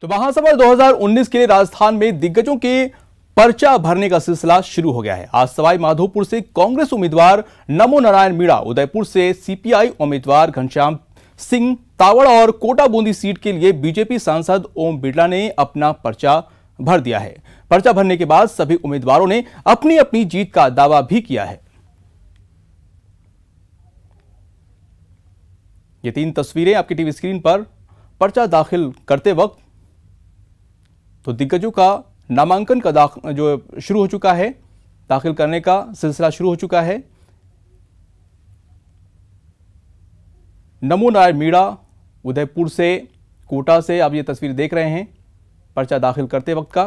तो महासभा 2019 के लिए राजस्थान में दिग्गजों के पर्चा भरने का सिलसिला शुरू हो गया है। आज सवाई माधोपुर से कांग्रेस उम्मीदवार नमो नारायण मीणा, उदयपुर से सीपीआई उम्मीदवार घनश्याम सिंह तावड़ और कोटा बूंदी सीट के लिए बीजेपी सांसद ओम बिड़ला ने अपना पर्चा भर दिया है। पर्चा भरने के बाद सभी उम्मीदवारों ने अपनी अपनी जीत का दावा भी किया है। ये 3 तस्वीरें आपकी टीवी स्क्रीन पर। पर्चा दाखिल करते वक्त तो दिग्गजों का नामांकन का जो शुरू हो चुका है, दाखिल करने का सिलसिला शुरू हो चुका है। नमो नारायण मीणा उदयपुर से, कोटा से आप ये तस्वीर देख रहे हैं पर्चा दाखिल करते वक्त का।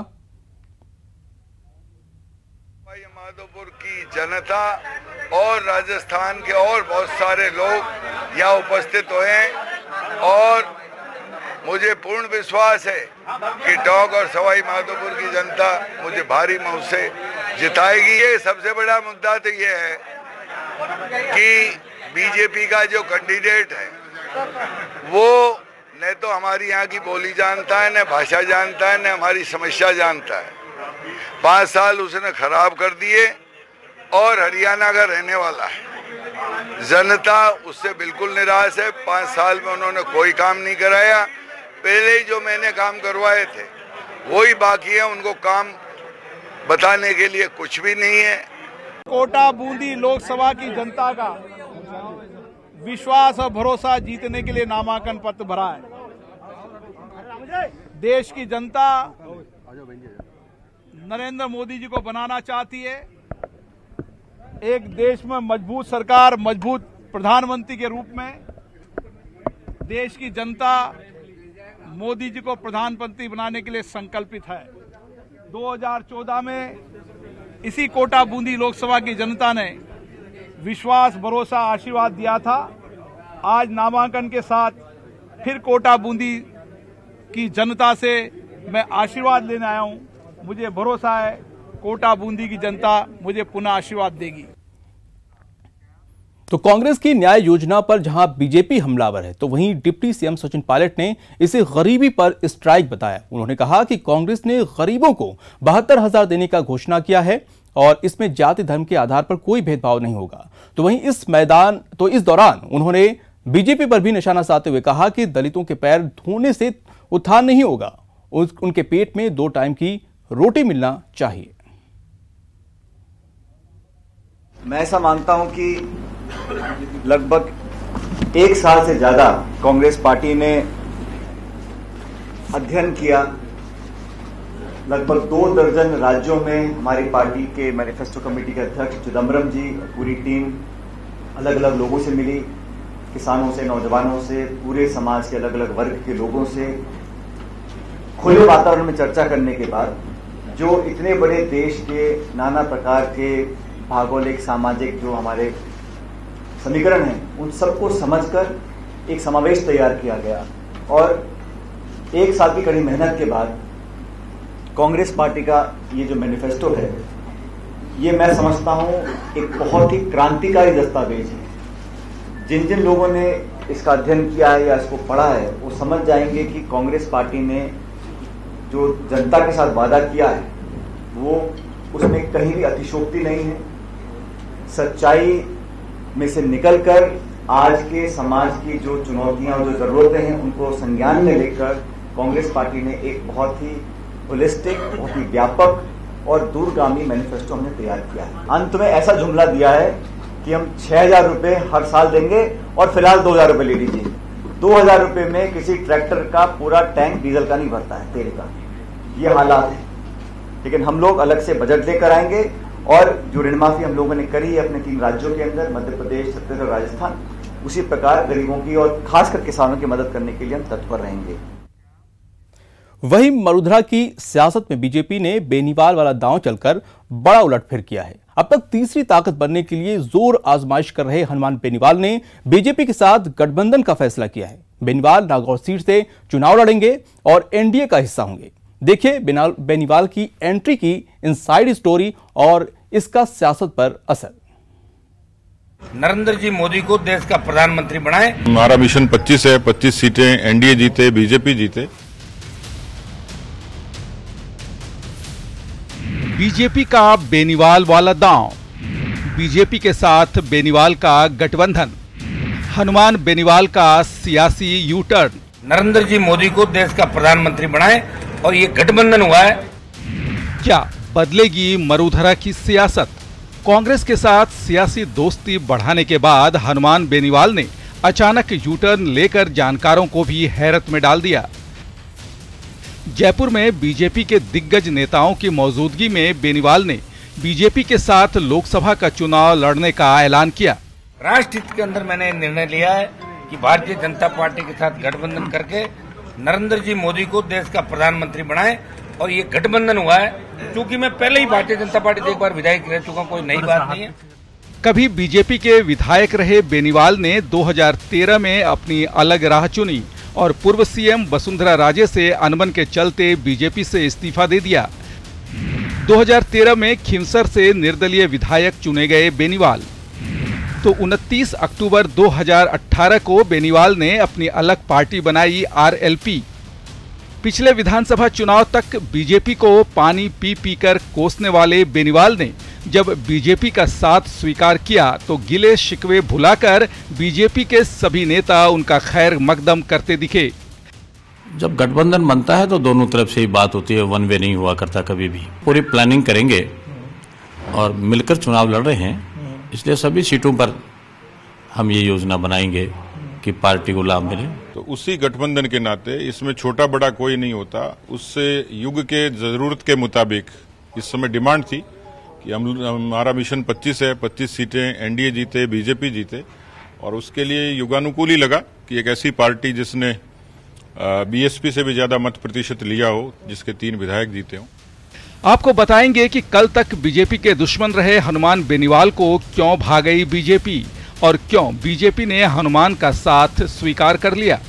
माधोपुर की जनता और राजस्थान के और बहुत सारे लोग यहाँ उपस्थित हुए हैं और मुझे पूर्ण विश्वास है कि टोंक और सवाई माधोपुर की जनता मुझे भारी मत से जिताएगी। ये सबसे बड़ा मुद्दा तो ये है कि बीजेपी का जो कैंडिडेट है वो न तो हमारी यहाँ की बोली जानता है, न भाषा जानता है, न हमारी समस्या जानता है। 5 साल उसने खराब कर दिए और हरियाणा का रहने वाला है। जनता उससे बिल्कुल निराश है। 5 साल में उन्होंने कोई काम नहीं कराया। पहले ही जो मैंने काम करवाए थे वही बाकी है, उनको काम बताने के लिए कुछ भी नहीं है। कोटा बूंदी लोकसभा की जनता का विश्वास और भरोसा जीतने के लिए नामांकन पत्र भरा है। देश की जनता नरेंद्र मोदी जी को बनाना चाहती है, एक देश में मजबूत सरकार, मजबूत प्रधानमंत्री के रूप में। देश की जनता मोदी जी को प्रधानमंत्री बनाने के लिए संकल्पित है। 2014 में इसी कोटा बूंदी लोकसभा की जनता ने विश्वास, भरोसा, आशीर्वाद दिया था। आज नामांकन के साथ फिर कोटा बूंदी की जनता से मैं आशीर्वाद लेने आया हूं। मुझे भरोसा है कोटा बूंदी की जनता मुझे पुनः आशीर्वाद देगी। तो कांग्रेस की न्याय योजना पर जहां बीजेपी हमलावर है, तो वहीं डिप्टी सीएम सचिन पायलट ने इसे गरीबी पर स्ट्राइक बताया। उन्होंने कहा कि कांग्रेस ने गरीबों को 72,000 देने का घोषणा किया है और इसमें जाति धर्म के आधार पर कोई भेदभाव नहीं होगा। तो वहीं इस दौरान उन्होंने बीजेपी पर भी निशाना साधते हुए कहा कि दलितों के पैर धोने से उत्थान नहीं होगा, उनके पेट में 2 टाइम की रोटी मिलना चाहिए। मैं ऐसा मानता हूं कि लगभग 1 साल से ज्यादा कांग्रेस पार्टी ने अध्ययन किया। लगभग 2 दर्जन राज्यों में हमारी पार्टी के मैनिफेस्टो कमेटी के अध्यक्ष चिदम्बरम जी, पूरी टीम अलग अलग लोगों से मिली, किसानों से, नौजवानों से, पूरे समाज के अलग अलग वर्ग के लोगों से खुले वातावरण में चर्चा करने के बाद जो इतने बड़े देश के नाना प्रकार के भौगोलिक, सामाजिक जो हमारे समीकरण हैं, उन सबको समझकर एक समावेश तैयार किया गया और 1 साल की कड़ी मेहनत के बाद कांग्रेस पार्टी का ये जो मैनिफेस्टो है, ये मैं समझता हूं एक बहुत ही क्रांतिकारी दस्तावेज है। जिन जिन लोगों ने इसका अध्ययन किया है या इसको पढ़ा है, वो समझ जाएंगे कि कांग्रेस पार्टी ने जो जनता के साथ वादा किया है वो उसमें कहीं भी अतिशोक्ति नहीं है। सच्चाई में से निकलकर आज के समाज की जो चुनौतियां और जो जरूरतें हैं उनको संज्ञान में लेकर कांग्रेस पार्टी ने एक बहुत ही होलिस्टिक, बहुत ही व्यापक और दूरगामी मैनिफेस्टो हमने तैयार किया है। अंत में ऐसा जुमला दिया है कि हम 6,000 रुपए हर साल देंगे और फिलहाल 2,000 रुपए ले लीजिए। 2,000 रुपए में किसी ट्रैक्टर का पूरा टैंक डीजल का नहीं भरता है, तेल का। ये हालात है। लेकिन हम लोग अलग से बजट लेकर आएंगे और जो ऋण माफी हम लोगों ने करी है अपने 3 राज्यों के अंदर, मध्य प्रदेश, छत्तीसगढ़, राजस्थान, उसी प्रकार गरीबों की और खासकर किसानों की मदद करने के लिए हम तत्पर रहेंगे। वहीं मरुधरा की सियासत में बीजेपी ने बेनीवाल वाला दांव चलकर बड़ा उलटफेर किया है। अब तक तीसरी ताकत बनने के लिए जोर आजमाइश कर रहे हनुमान बेनीवाल ने बीजेपी के साथ गठबंधन का फैसला किया है। बेनीवाल नागौर सीट से चुनाव लड़ेंगे और एनडीए का हिस्सा होंगे। देखिए बेनीवाल की एंट्री की इनसाइड स्टोरी और इसका सियासत पर असर। नरेंद्र जी मोदी को देश का प्रधानमंत्री बनाए। हमारा मिशन 25 है, 25 सीटें एनडीए जीते, बीजेपी जीते। बीजेपी का बेनीवाल वाला दांव, बीजेपी के साथ बेनीवाल का गठबंधन, हनुमान बेनीवाल का सियासी यू टर्न। नरेंद्र जी मोदी को देश का प्रधानमंत्री बनाए और ये गठबंधन हुआ है। क्या बदलेगी मरुधरा की सियासत? कांग्रेस के साथ सियासी दोस्ती बढ़ाने के बाद हनुमान बेनीवाल ने अचानक यू टर्न लेकर जानकारों को भी हैरत में डाल दिया। जयपुर में बीजेपी के दिग्गज नेताओं की मौजूदगी में बेनीवाल ने बीजेपी के साथ लोकसभा का चुनाव लड़ने का ऐलान किया। राष्ट्रहित के अंदर मैंने निर्णय लिया है कि भारतीय जनता पार्टी के साथ गठबंधन करके नरेंद्र जी मोदी को देश का प्रधानमंत्री बनाए और ये गठबंधन हुआ है। क्योंकि मैं पहले ही भारतीय जनता पार्टी से एक बार विधायक रह चुका हूं, कोई नई बात नहीं है। कभी बीजेपी के विधायक रहे बेनीवाल ने 2013 में अपनी अलग राह चुनी और पूर्व सीएम वसुंधरा राजे से अनबन के चलते बीजेपी से इस्तीफा दे दिया। 2013 में खिमसर से निर्दलीय विधायक चुने गए बेनीवाल। तो 29 अक्टूबर 2018 को बेनीवाल ने अपनी अलग पार्टी बनाई आरएलपी। पिछले विधानसभा चुनाव तक बीजेपी को पानी पी पी कर कोसने वाले बेनीवाल ने जब बीजेपी का साथ स्वीकार किया तो गिले शिकवे भुलाकर बीजेपी के सभी नेता उनका खैर मकदम करते दिखे। जब गठबंधन बनता है तो दोनों तरफ से ही बात होती है, वन वे नहीं हुआ करता कभी भी। पूरी प्लानिंग करेंगे और मिलकर चुनाव लड़ रहे हैं, इसलिए सभी सीटों पर हम ये योजना बनाएंगे कि पार्टी को लाभ मिले। तो उसी गठबंधन के नाते इसमें छोटा बड़ा कोई नहीं होता, उससे युग के जरूरत के मुताबिक इस समय डिमांड थी कि हमारा मिशन 25 है, 25 सीटें एनडीए जीते, बीजेपी जीते, और उसके लिए युगानुकूल ही लगा कि एक ऐसी पार्टी जिसने बीएसपी से भी ज्यादा मत प्रतिशत लिया हो, जिसके 3 विधायक जीते हों। आपको बताएंगे कि कल तक बीजेपी के दुश्मन रहे हनुमान बेनीवाल को क्यों भा गई बीजेपी और क्यों बीजेपी ने हनुमान का साथ स्वीकार कर लिया।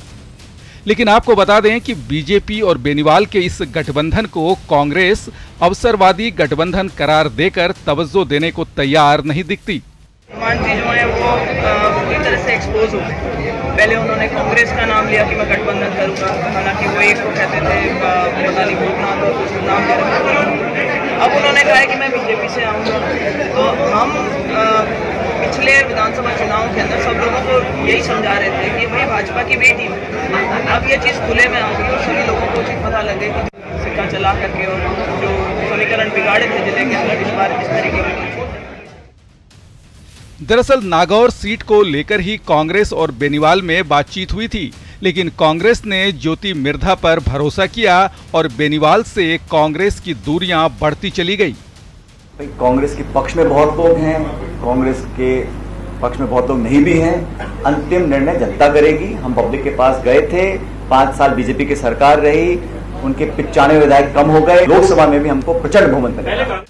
लेकिन आपको बता दें कि बीजेपी और बेनीवाल के इस गठबंधन को कांग्रेस अवसरवादी गठबंधन करार देकर तवज्जो देने को तैयार नहीं दिखती। हनुमान जी जो है वो पूरी तरह से एक्सपोज हो गए। पहले उन्होंने कांग्रेस का नाम लिया कि मैं गठबंधन करूंगा, हालांकि वो एक को कहते थे पता नहीं भूतनाथ और कुछ नाम दे रहे। अब उन्होंने कहा है कि मैं बीजेपी से आऊंगा। तो हम पिछले विधानसभा चुनाव के अंदर सब लोगों को यही समझा रहे थे कि भाई भाजपा की बेटी है। अब ये चीज़ खुले में आ गई और सभी लोगों को चीज़ पता लगे कि सिक्का चला करके और जो समीकरण बिगाड़े थे जिले के अंदर इस बार इस तरीके की। दरअसल नागौर सीट को लेकर ही कांग्रेस और बेनीवाल में बातचीत हुई थी, लेकिन कांग्रेस ने ज्योति मिर्धा पर भरोसा किया और बेनीवाल से कांग्रेस की दूरियां बढ़ती चली गई। कांग्रेस के पक्ष में बहुत लोग हैं, कांग्रेस के पक्ष में बहुत लोग नहीं भी हैं। अंतिम निर्णय जनता करेगी। हम पब्लिक के पास गए थे, 5 साल बीजेपी की सरकार रही, उनके 95 विधायक कम हो गए, लोकसभा में भी हमको प्रचंड बहुमत मिला।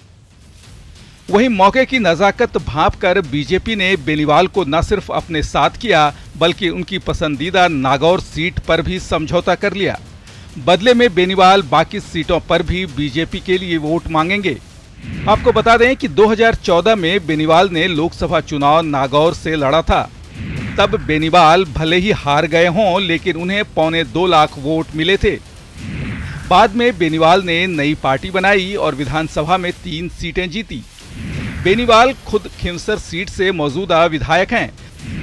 वहीं मौके की नजाकत भांपकर बीजेपी ने बेनीवाल को न सिर्फ अपने साथ किया बल्कि उनकी पसंदीदा नागौर सीट पर भी समझौता कर लिया। बदले में बेनीवाल बाकी सीटों पर भी बीजेपी के लिए वोट मांगेंगे। आपको बता दें कि 2014 में बेनीवाल ने लोकसभा चुनाव नागौर से लड़ा था। तब बेनीवाल भले ही हार गए हों, लेकिन उन्हें 2.25 लाख वोट मिले थे। बाद में बेनीवाल ने नई पार्टी बनाई और विधानसभा में 3 सीटें जीती। बेनीवाल खुद खिमसर सीट से मौजूदा विधायक हैं,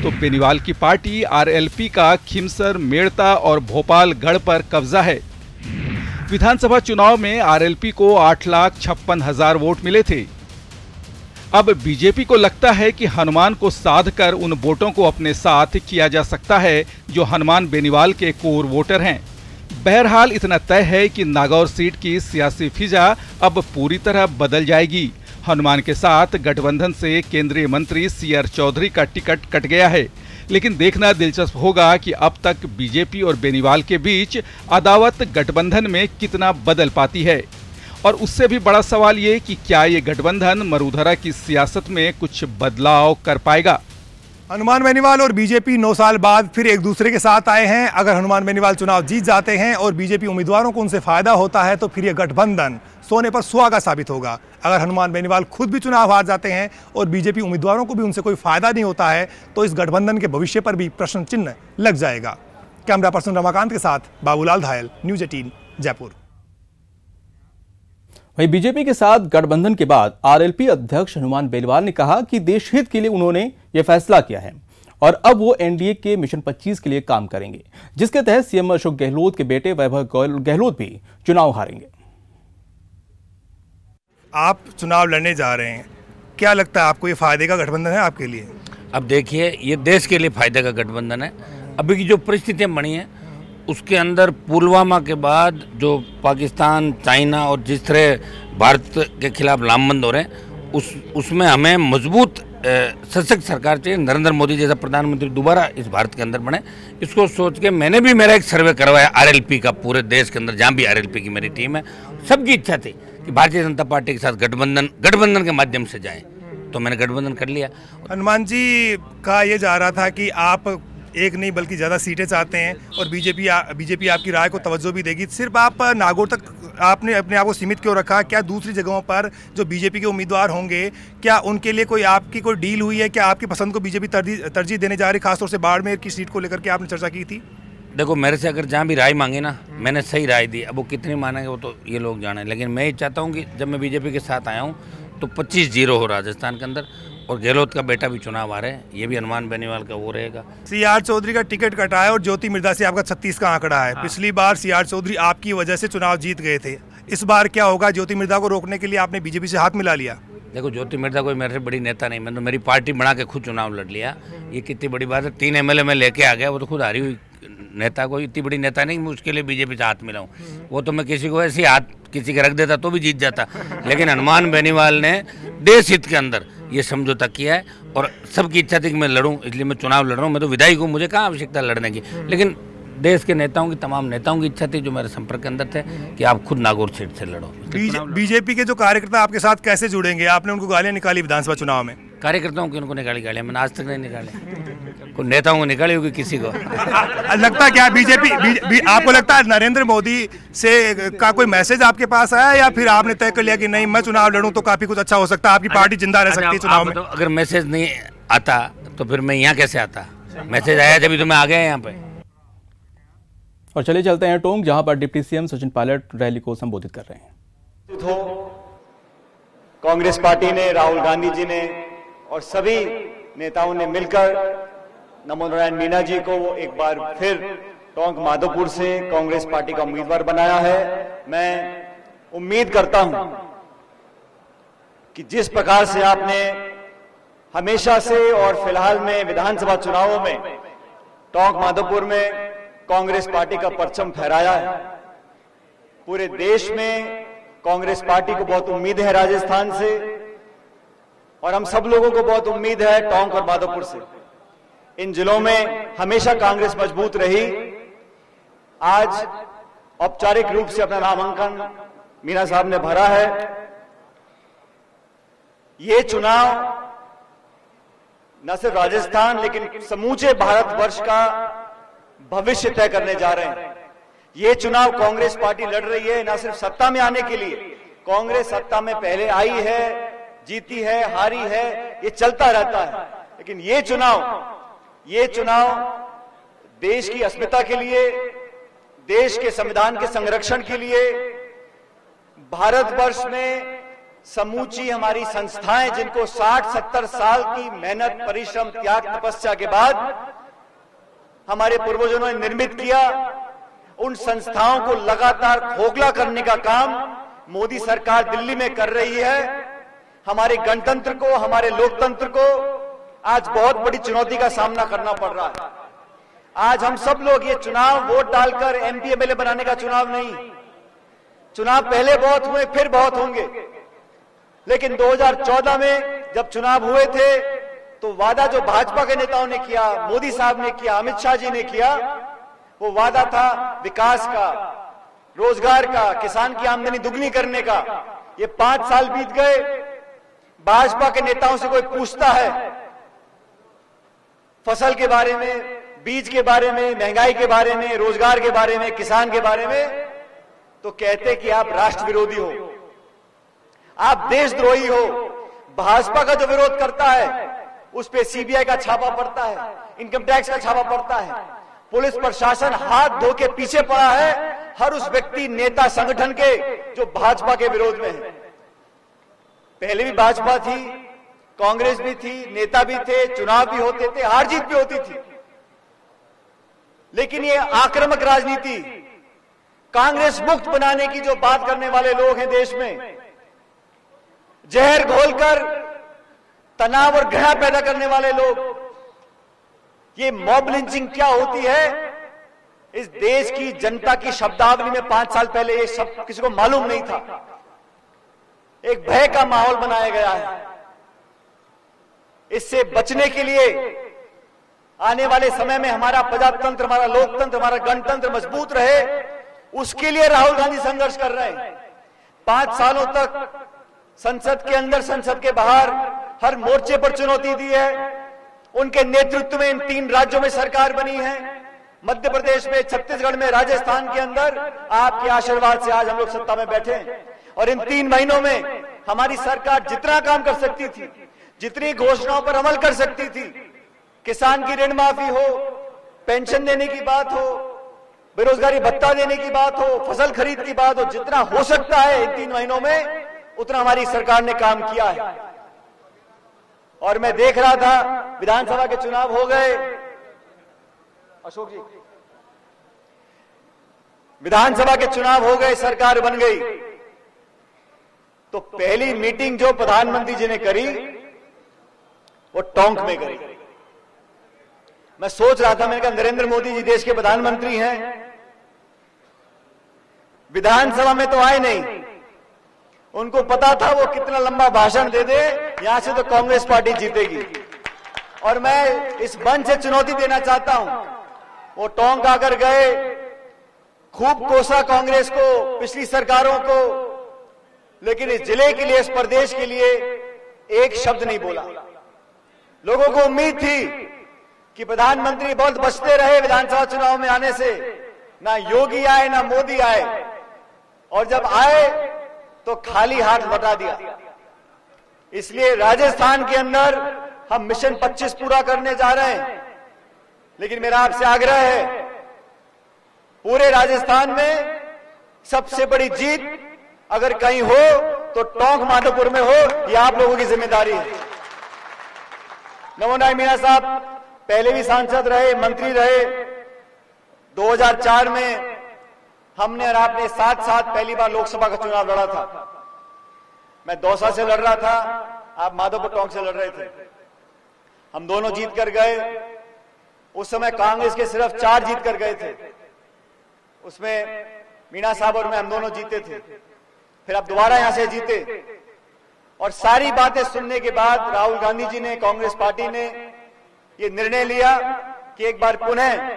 तो बेनीवाल की पार्टी आरएलपी का खिमसर, मेड़ता और भोपाल गढ़ पर कब्जा है। विधानसभा चुनाव में आरएलपी को 8,56,000 वोट मिले थे। अब बीजेपी को लगता है कि हनुमान को साधकर उन वोटों को अपने साथ किया जा सकता है जो हनुमान बेनीवाल के कोर वोटर हैं। बहरहाल इतना तय है कि नागौर सीट की सियासी फिजा अब पूरी तरह बदल जाएगी। हनुमान के साथ गठबंधन से केंद्रीय मंत्री सीआर चौधरी का टिकट कट गया है, लेकिन देखना दिलचस्प होगा कि अब तक बीजेपी और बेनीवाल के बीच अदावत गठबंधन में कितना बदल पाती है। और उससे भी बड़ा सवाल ये कि क्या ये गठबंधन मरुधरा की सियासत में कुछ बदलाव कर पाएगा। हनुमान बेनीवाल और बीजेपी 9 साल बाद फिर एक दूसरे के साथ आए हैं। अगर हनुमान बेनीवाल चुनाव जीत जाते हैं और बीजेपी उम्मीदवारों को उनसे फायदा होता है तो फिर यह गठबंधन सोने पर सुहागा साबित होगा। अगर हनुमान बेनीवाल खुद भी चुनाव हार जाते हैं और बीजेपी उम्मीदवारों को भी उनसे कोई फायदा नहीं होता है तो इस गठबंधन के भविष्य पर भी प्रश्न चिन्ह लग जाएगा। कैमरा पर्सन रमाकांत के साथ बाबूलाल धायल, न्यूज़ 18 जयपुर। वहीं बीजेपी के साथ गठबंधन के बाद आरएलपी अध्यक्ष हनुमान बेनीवाल ने कहा कि देश हित के लिए उन्होंने यह फैसला किया है और अब वो एनडीए के मिशन 25 के लिए काम करेंगे, जिसके तहत सीएम अशोक गहलोत के बेटे वैभव गहलोत भी चुनाव हारेंगे। आप चुनाव लड़ने जा रहे हैं, क्या लगता है आपको ये फायदे का गठबंधन है आपके लिए? अब देखिए, ये देश के लिए फायदे का गठबंधन है। अभी की जो परिस्थितियां बनी हैं उसके अंदर पुलवामा के बाद जो पाकिस्तान, चाइना और जिस तरह भारत के खिलाफ लामबंद हो रहे हैं उसमें हमें मजबूत सशक्त सरकार चाहिए। नरेंद्र मोदी जैसा प्रधानमंत्री दोबारा इस भारत के अंदर बने, इसको सोच के मैंने भी मेरा एक सर्वे करवाया आरएलपी का पूरे देश के अंदर, जहाँ भी आरएलपी की मेरी टीम है। सबकी इच्छा थी कि भारतीय जनता पार्टी के साथ गठबंधन के माध्यम से जाएं, तो मैंने गठबंधन कर लिया। हनुमान जी कहा यह जा रहा था कि आप एक नहीं बल्कि ज़्यादा सीटें चाहते हैं और बीजेपी आपकी राय को तवज्जो भी देगी। सिर्फ आप नागौर तक आपने अपने आप को सीमित क्यों रखा? क्या दूसरी जगहों पर जो बीजेपी के उम्मीदवार होंगे, क्या उनके लिए कोई आपकी कोई डील हुई है? क्या आपकी पसंद को बीजेपी तरजीह देने जा रही, खासतौर से बाड़मेर की सीट को लेकर के आपने चर्चा की थी? देखो, मेरे से अगर जहाँ भी राय मांगे ना, मैंने सही राय दी। अब वो कितनी मानेंगे वो तो ये लोग जाने, लेकिन मैं ये चाहता हूँ कि जब मैं बीजेपी के साथ आया हूँ तो 25-0 हो राजस्थान के अंदर, और गहलोत का बेटा भी चुनाव आ रहे हैं, ये भी हनुमान बेनीवाल का वो रहेगा। सीआर चौधरी का टिकट कटा है और ज्योति मिर्धा से आपका 36 का आंकड़ा है। पिछली बार सीआर चौधरी आपकी वजह से चुनाव जीत गए थे, इस बार क्या होगा? ज्योति मिर्धा को रोकने के लिए आपने बीजेपी से हाथ मिला लिया? देखो, ज्योति मिर्धा कोई मेरे से बड़ी नेता नहीं, मैंने तो मेरी पार्टी बना के खुद चुनाव लड़ लिया। ये कितनी बड़ी बात है, 3 एमएलए में लेके आ गया, वो तो खुद हारी हुई नेता, कोई इतनी बड़ी नेता नहीं मैं उसके लिए बीजेपी से हाथ मिलाऊं। वो तो मैं किसी को ऐसे हाथ किसी के रख देता तो भी जीत जाता, लेकिन हनुमान बेनीवाल ने देश हित के अंदर ये समझौता किया है और सबकी इच्छा थी कि मैं लड़ूं, इसलिए मैं चुनाव लड़ रहा हूं। मैं तो विधायक हूं, मुझे कहाँ आवश्यकता लड़ने की, लेकिन देश के नेताओं की, तमाम नेताओं की इच्छा थी जो मेरे संपर्क के अंदर थे कि आप खुद नागौर सीट से लड़ो। बीजेपी के जो कार्यकर्ता आपके साथ कैसे जुड़ेंगे? आपने उनको गालियां निकाली विधानसभा चुनाव में। कार्यकर्ताओं की उनको निकाली गालियां, मैंने आज तक नहीं निकाले। कोई नेताओं को निकाली होगी किसी को? लगता क्या बीजेपी आपको लगता है नरेंद्र मोदी से का कोई मैसेज आपके पास आया, या फिर आपने तय कर लिया कि नहीं मैं चुनाव लड़ूं तो काफी कुछ अच्छा हो सकता है, आपकी पार्टी जिंदा रह सकती है चुनाव में? तो अगर मैसेज नहीं आता तो फिर मैं यहाँ कैसे आता? मैसेज आया जब तो मैं आ गया यहाँ पे। और चले चलते हैं टोंक, जहां पर deputy CM Sachin Pilot rally को संबोधित कर रहे हैं। कांग्रेस पार्टी ने, राहुल गांधी जी ने और सभी नेताओं ने मिलकर नमो नारायण मीणा जी को एक बार फिर टोंक माधोपुर से कांग्रेस पार्टी का उम्मीदवार बनाया है। मैं उम्मीद करता हूं कि जिस प्रकार से आपने हमेशा से और फिलहाल में विधानसभा चुनावों में टोंक माधोपुर में कांग्रेस पार्टी का परचम फहराया है, पूरे देश में कांग्रेस पार्टी को बहुत उम्मीद है राजस्थान से, और हम सब लोगों को बहुत उम्मीद है टोंक और माधोपुर से। इन जिलों में हमेशा कांग्रेस मजबूत रही। आज औपचारिक रूप से अपना नामांकन मीणा साहब ने भरा है। ये चुनाव न सिर्फ राजस्थान लेकिन समूचे भारतवर्ष का भविष्य तय करने जा रहे हैं। ये चुनाव कांग्रेस पार्टी लड़ रही है न सिर्फ सत्ता में आने के लिए, कांग्रेस सत्ता में पहले आई है, जीती है, हारी है, ये चलता रहता है, लेकिन ये चुनाव देश की अस्मिता के लिए, देश के संविधान के संरक्षण के लिए, भारतवर्ष में समूची हमारी संस्थाएं जिनको 60-70 साल की मेहनत, परिश्रम, त्याग, तपस्या के बाद हमारे पूर्वजों ने निर्मित किया, उन संस्थाओं को लगातार खोखला करने का काम मोदी सरकार दिल्ली में कर रही है। हमारे गणतंत्र को, हमारे लोकतंत्र को आज बहुत बड़ी चुनौती का सामना करना पड़ रहा है। आज हम सब लोग ये चुनाव वोट डालकर एमपी एमएलए बनाने का चुनाव नहीं, चुनाव पहले बहुत हुए, फिर बहुत होंगे, लेकिन 2014 में जब चुनाव हुए थे तो वादा जो भाजपा के नेताओं ने किया, मोदी साहब ने किया, अमित शाह जी ने किया, वो वादा था विकास का, रोजगार का, किसान की आमदनी दुगनी करने का। ये 5 साल बीत गए, भाजपा के नेताओं से कोई पूछता है फसल के बारे में, बीज के बारे में, महंगाई के बारे में, रोजगार के बारे में, किसान के बारे में, तो कहते कि आप राष्ट्र विरोधी हो, आप देशद्रोही हो। भाजपा का जो विरोध करता है उस पे सीबीआई का छापा पड़ता है, इनकम टैक्स का छापा पड़ता है, पुलिस प्रशासन हाथ धो के पीछे पड़ा है हर उस व्यक्ति, नेता, संगठन के जो भाजपा के विरोध में है। पहले भी भाजपा थी, कांग्रेस भी थी, नेता भी थे, चुनाव भी होते थे, हार जीत भी होती थी, लेकिन ये आक्रामक राजनीति, कांग्रेस मुक्त बनाने की जो बात करने वाले लोग हैं देश में, जहर घोलकर तनाव और घृणा पैदा करने वाले लोग, ये मॉब लिंचिंग क्या होती है इस देश की जनता की शब्दावली में 5 साल पहले ये शब्द किसी को मालूम नहीं था। एक भय का माहौल बनाया गया है। इससे बचने के लिए आने वाले समय में हमारा प्रजातंत्र, हमारा लोकतंत्र, हमारा गणतंत्र मजबूत रहे, उसके लिए राहुल गांधी संघर्ष कर रहे हैं। 5 सालों तक संसद के अंदर, संसद के बाहर हर मोर्चे पर चुनौती दी है। उनके नेतृत्व में इन 3 राज्यों में सरकार बनी है, मध्य प्रदेश में, छत्तीसगढ़ में, राजस्थान के अंदर। आपके आशीर्वाद से आज हम लोग सत्ता में बैठे हैं और इन 3 महीनों में हमारी सरकार जितना काम कर सकती थी, जितनी घोषणाओं पर अमल कर सकती थी, किसान की ऋण माफी हो, पेंशन देने की बात हो, बेरोजगारी भत्ता देने की बात हो, फसल खरीद की बात हो, जितना हो सकता है इन 3 महीनों में उतना हमारी सरकार ने काम किया है। और मैं देख रहा था, विधानसभा के चुनाव हो गए, अशोक जी, विधानसभा के चुनाव हो गए, सरकार बन गई, तो पहली मीटिंग जो प्रधानमंत्री जी ने करी वो टोंक में करी। मैं सोच रहा था, मैंने कहा नरेंद्र मोदी जी देश के प्रधानमंत्री हैं, विधानसभा में तो आए नहीं, उनको पता था वो कितना लंबा भाषण दे दे, यहां से तो कांग्रेस पार्टी जीतेगी। और मैं इस मंच से चुनौती देना चाहता हूं, वो टोंक आकर गए, खूब कोसा कांग्रेस को, पिछली सरकारों को, लेकिन इस जिले के लिए, इस प्रदेश के लिए एक शब्द नहीं बोला। लोगों को उम्मीद थी कि प्रधानमंत्री बहुत बचते रहे विधानसभा चुनाव में आने से, ना योगी आए ना मोदी आए, और जब आए तो खाली हाथ लौटा दिया। इसलिए राजस्थान के अंदर हम मिशन 25 पूरा करने जा रहे हैं, लेकिन मेरा आपसे आग्रह है, पूरे राजस्थान में सबसे बड़ी जीत अगर कहीं हो तो टोंक माधोपुर में हो, ये आप लोगों की जिम्मेदारी है। नमो नारायण मीणा साहब पहले भी सांसद रहे, मंत्री रहे। 2004 में हमने और आपने साथ साथ पहली बार लोकसभा का चुनाव लड़ा था। मैं दौसा से लड़ रहा था, आप माधोपुर टोंक से लड़ रहे थे। हम दोनों जीत कर गए। उस समय कांग्रेस के सिर्फ 4 जीत कर गए थे, उसमें मीणा साहब और मैं, हम दोनों जीते थे। फिर आप दोबारा यहां से जीते, और सारी बातें सुनने के बाद राहुल गांधी जी ने, कांग्रेस पार्टी ने ये निर्णय लिया कि एक बार पुनः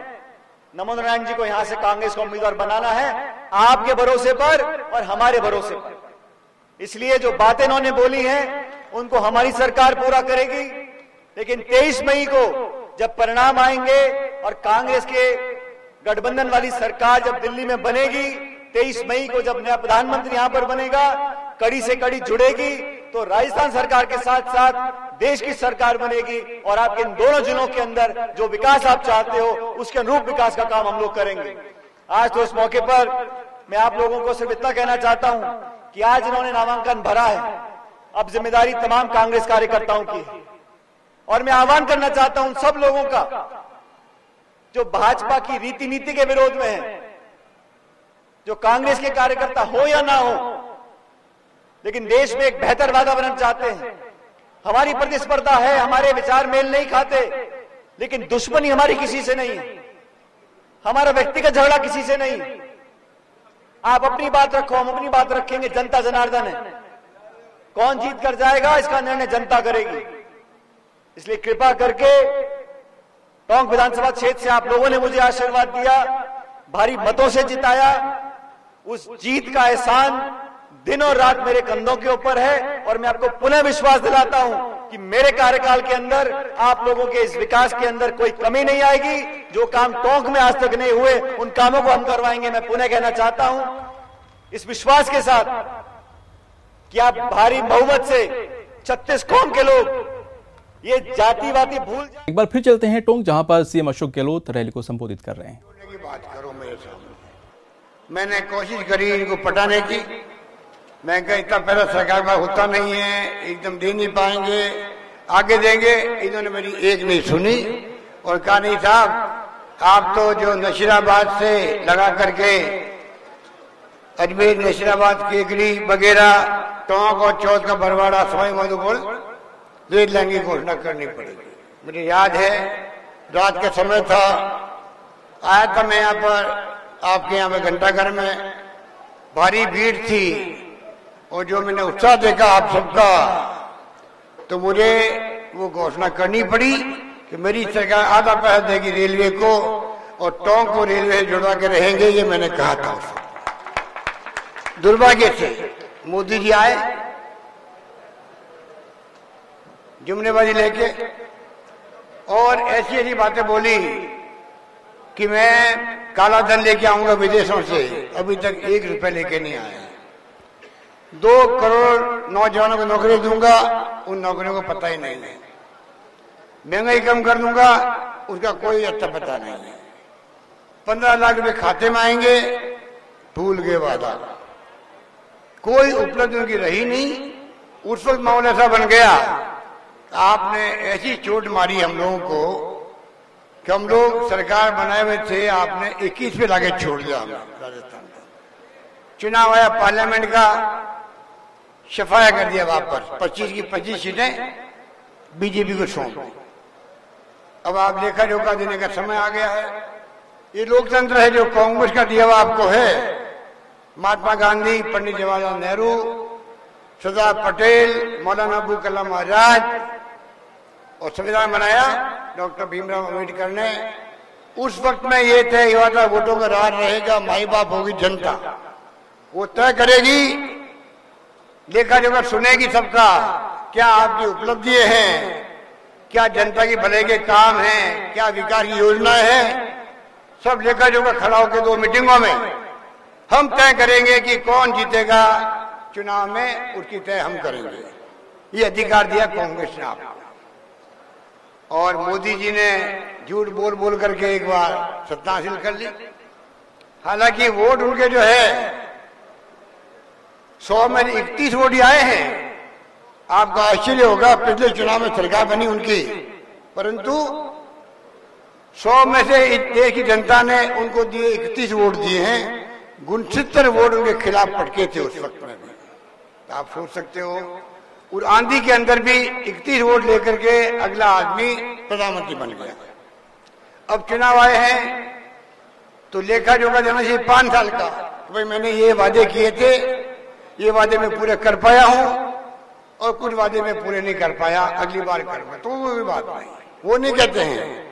नमो नारायण जी को यहां से कांग्रेस को उम्मीदवार बनाना है, आपके भरोसे पर और हमारे भरोसे पर। इसलिए जो बातें इन्होंने बोली हैं उनको हमारी सरकार पूरा करेगी। लेकिन 23 मई को जब परिणाम आएंगे और कांग्रेस के गठबंधन वाली सरकार जब दिल्ली में बनेगी, 23 मई को जब नया प्रधानमंत्री यहां पर बनेगा, कड़ी से कड़ी जुड़ेगी, तो राजस्थान सरकार के साथ साथ देश की सरकार बनेगी, और आपके इन दोनों जिलों के अंदर जो विकास आप चाहते हो उसके अनुरूप विकास का काम हम लोग करेंगे। आज तो इस मौके पर मैं आप लोगों को सिर्फ इतना कहना चाहता हूं कि आज इन्होंने नामांकन भरा है, अब जिम्मेदारी तमाम कांग्रेस कार्यकर्ताओं की है। और मैं आह्वान करना चाहता हूं सब लोगों का जो भाजपा की रीति नीति के विरोध में है, जो कांग्रेस के कार्यकर्ता हो या ना हो, लेकिन देश में एक बेहतर वातावरण चाहते हैं। हमारी प्रतिस्पर्धा है, हमारे विचार मेल नहीं खाते, लेकिन दुश्मनी हमारी किसी से नहीं है, हमारा व्यक्तिगत झगड़ा किसी से नहीं। आप अपनी बात रखो, हम अपनी बात रखेंगे, जनता जनार्दन है। कौन जीत कर जाएगा इसका निर्णय जनता करेगी। इसलिए कृपा करके टोंक विधानसभा क्षेत्र से आप लोगों ने मुझे आशीर्वाद दिया, भारी मतों से जिताया, उस जीत का एहसान दिन और रात मेरे कंधों के ऊपर है। और मैं आपको पुनः विश्वास दिलाता हूं कि मेरे कार्यकाल के अंदर आप लोगों के इस विकास के अंदर कोई कमी नहीं आएगी। जो काम टोंक में आज तक नहीं हुए उन कामों को हम करवाएंगे। मैं पुनः कहना चाहता हूं इस विश्वास के साथ कि आप भारी बहुमत से 36 कौम के लोग ये जातिवादी भूल। एक बार फिर चलते हैं टोंक, जहां पर सीएम अशोक गहलोत रैली को संबोधित कर रहे हैं। बात करो मेरे सामने, मैंने कोशिश करी इनको पटाने की। मैं कहा इतना पहला सरकार में होता नहीं है, एकदम दे नहीं पाएंगे, आगे देंगे। इन्होंने मेरी एक नहीं सुनी और कहा नहीं साहब, आप तो जो नशीराबाद से लगा करके अजमेर, नशीराबाद, केकड़ी वगैरह, टोंक और चौथ का बरवाड़ा, सवाई माधोपुर रेल लाइन की घोषणा करनी पड़ेगी। मुझे याद है रात का समय था, आया था मैं यहाँ पर, आपके यहाँ में घंटाघर में भारी भीड़ थी और जो मैंने उत्साह देखा आप सबका, तो मुझे वो घोषणा करनी पड़ी कि मेरी सरकार आधा पैसा देगी रेलवे को और टोंक को रेलवे से जुड़वा के रहेंगे। ये मैंने कहा था उसको। दुर्भाग्य से मोदी जी आए जुमलेबाजी लेके और ऐसी ऐसी बातें बोली कि मैं काला धन लेके आऊंगा विदेशों से। अभी तक 1 रुपए लेके नहीं आया। 2 करोड़ नौजवानों को नौकरी दूंगा, उन नौकरियों को पता ही नहीं है। महंगाई कम कर दूंगा, उसका कोई अच्छा पता नहीं है। 15 लाख रुपए खाते में आएंगे, भूल गए वादा। कोई उपलब्धि उनकी रही नहीं। उस वक्त माहौल ऐसा बन गया, आपने ऐसी चोट मारी हम लोगों को कि हम लोग सरकार बनाए हुए थे, आपने 21 पे लाके छोड़ दिया हमें राजस्थान का। चुनाव आया पार्लियामेंट का, सफाया कर दिया वापस। 25 की 25 सीटें बीजेपी को सौंप दी। अब आप लेखा जोखा देने का समय आ गया है। ये लोकतंत्र है जो कांग्रेस का दिया हुआ आपको है। महात्मा गांधी, पंडित जवाहरलाल नेहरू, सरदार पटेल, मौलाना अबुल कलाम आजाद और संविधान बनाया डॉक्टर भीमराव अम्बेडकर ने। उस वक्त में ये तय हुआ था वोटों का राज रहेगा, माई बाप होगी जनता, वो तय करेगी, लेखा जोखा सुनेगी सबका। क्या आपकी उपलब्धियां हैं, क्या जनता की भले के काम हैं, क्या विकास की योजनाएं हैं, सब लेखा जोखा खड़ा होकर 2 मीटिंगों में हम तय करेंगे कि कौन जीतेगा चुनाव में, उसकी तय हम करेंगे। ये अधिकार दिया कांग्रेस ने आपको। और मोदी जी ने झूठ बोल बोल करके एक बार सत्ता हासिल कर ली। हालांकि वोट उनके जो है 100 में 31 वोट आए हैं। आपका आश्चर्य होगा, पिछले चुनाव में सरकार बनी उनकी, परंतु 100 में से देश की जनता ने उनको दिए 31 वोट दिए हैं। 69 वोट उनके खिलाफ पटके थे उस वक्त में। आप सोच सकते हो, और आंधी के अंदर भी 31 वोट लेकर के अगला आदमी प्रधानमंत्री बन गया। अब चुनाव आए हैं तो लेखा जोखा देना चाहिए 5 साल का। तो भाई मैंने ये वादे किए थे, ये वादे में पूरे कर पाया हूं और कुछ वादे में पूरे नहीं कर पाया, अगली बार करूंगा। तो वो भी बात नहीं, वो नहीं कहते हैं।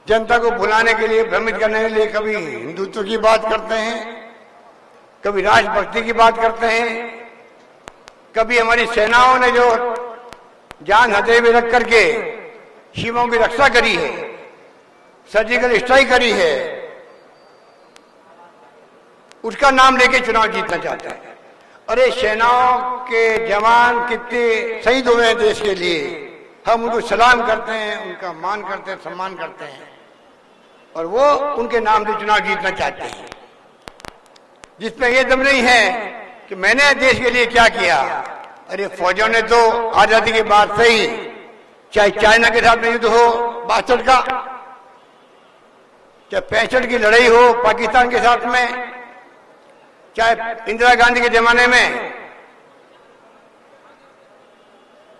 जनता को भुलाने के लिए, भ्रमित करने के लिए कभी हिंदुत्व की बात करते हैं, कभी राष्ट्रभक्ति की बात करते हैं, कभी हमारी सेनाओं ने जो जान हथेली में रख करके सीमाओं की रक्षा करी है, सर्जिकल स्ट्राइक करी है, उसका नाम लेके चुनाव जीतना चाहता है। अरे सेनाओं के जवान कितने शहीद हुए हैं देश के लिए, हम उनको सलाम करते हैं, उनका मान करते हैं, सम्मान करते हैं, और वो उनके नाम से चुनाव जीतना चाहते हैं। जिसमें ये दम नहीं है कि मैंने देश के लिए क्या किया। अरे फौजों ने तो आजादी के बाद से ही, चाहे चाइना के साथ में युद्ध हो 62 का, चाहे 65 की लड़ाई हो पाकिस्तान के साथ में, चाहे इंदिरा गांधी के जमाने में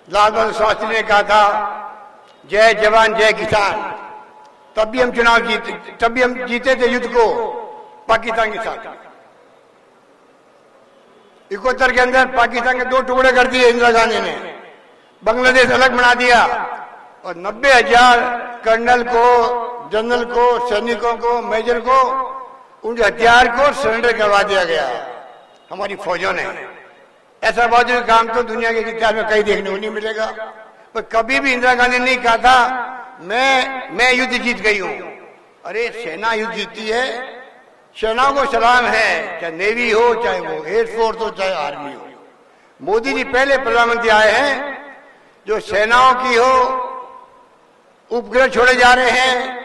लाल बहादुर शास्त्री ने कहा था जय जवान जय किसान, तब भी हम चुनाव जीते, तब भी हम जीते थे युद्ध को पाकिस्तान के साथ। 71 के अंदर पाकिस्तान के 2 टुकड़े कर दिए इंदिरा गांधी ने, बांग्लादेश अलग बना दिया और 90,000 कर्नल को, जनरल को, सैनिकों को, मेजर को, उनके हथियार को सरेंडर करवा दिया गया हमारी फौजों ने। ऐसा बहादुरी काम तो दुनिया के इतिहास में कहीं देखने को नहीं मिलेगा। पर कभी भी इंदिरा गांधी ने नहीं कहा था मैं युद्ध जीत गई हूं। अरे सेना युद्ध जीतती है, सेनाओं को सलाम है, चाहे नेवी हो, चाहे वो एयरफोर्स हो, चाहे आर्मी हो। मोदी जी पहले प्रधानमंत्री आए हैं जो सेनाओं की हो, उपग्रह छोड़े जा रहे हैं,